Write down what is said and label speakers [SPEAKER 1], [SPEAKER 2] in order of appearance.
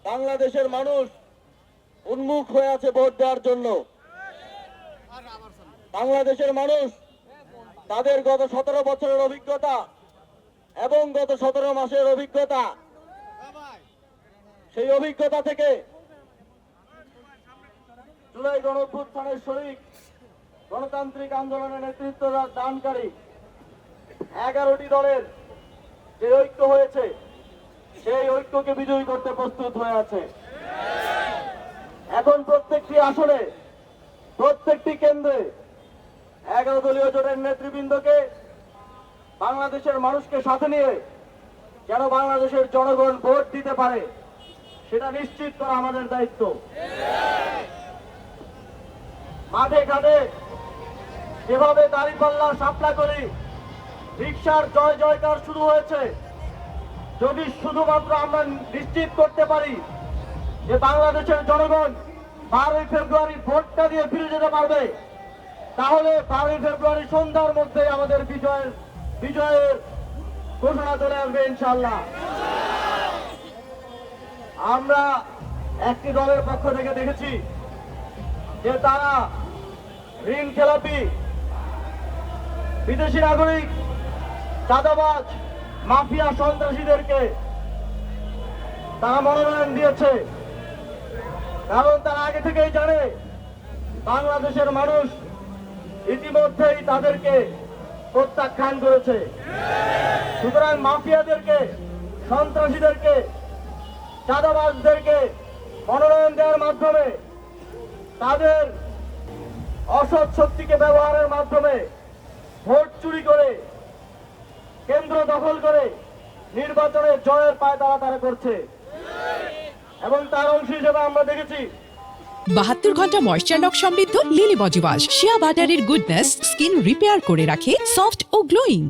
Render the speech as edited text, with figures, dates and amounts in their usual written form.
[SPEAKER 1] বাংলাদেশের মানুষ উন্মুখ হয়ে আছে ভোট দেওয়ার জন্য। বাংলাদেশের মানুষ তাদের গত 17 বছরের অভিজ্ঞতা এবং গত 17 মাসের অভিজ্ঞতা, সেই অভিজ্ঞতা থেকে জুলাই গণঅভ্যুত্থানের শরিক গণতান্ত্রিক আন্দোলনের নেতৃত্ব দানকারী 11টি দলের যে ঐক্য হয়েছে, সেই ঐক্যকে বিজয়ী করতে প্রস্তুত হয়ে আছে। এখন প্রত্যেকটি আসনে, প্রত্যেকটি কেন্দ্রে 11 দলীয় জোটের নেতৃবৃন্দকে, বাংলাদেশের মানুষকে সাথে নিয়ে যেন বাংলাদেশের জনগণ ভোট দিতে পারে, সেটা নিশ্চিত করা আমাদের দায়িত্ব। মাঠে ঘাটে যেভাবে দাঁড়িপাল্লা শাপলা করি রিকশার জয় জয়কার শুরু হয়েছে, যদি শুধুমাত্র আমরা নিশ্চিত করতে পারি যে বাংলাদেশের জনগণ 12ই ফেব্রুয়ারি ভোটটা দিয়ে ফিরে যেতে পারবে, তাহলে 12ই ফেব্রুয়ারি সন্ধ্যার মধ্যে আমাদের বিজয়ের ঘোষণা চলে আসবে ইনশাআল্লাহ। আমরা একটি দলের পক্ষ থেকে দেখেছি যে তারা ঋণ খেলাপি, বিদেশি নাগরিক, চাঁদাবাজ, মাফিয়া সন্ত্রাসীদেরকে তারা মনোনয়ন দিয়েছে, কারণ তারা আগে থেকেই জানে বাংলাদেশের মানুষ ইতিমধ্যেই তাদেরকে প্রত্যাখ্যান করেছে। সুতরাং মাফিয়াদেরকে, সন্ত্রাসীদেরকে, চাঁদাবাজদেরকে মনোনয়ন দেওয়ার মাধ্যমে, তাদের অসৎ শক্তিকে ব্যবহারের মাধ্যমে ভোট চুরি করে, কেন্দ্র দখল করে নির্বাচনে জয়ের পায়তারা তারা করছে। এবং তার অংশ হিসেবে আমরা দেখেছি
[SPEAKER 2] 72 ঘন্টা ময়েশ্চার লক সমৃদ্ধ লিলি বডি ওয়াশ শিয়া বাটারের গুডনেস স্কিন রিপেয়ার করে রাখে সফট ও গ্লোয়িং।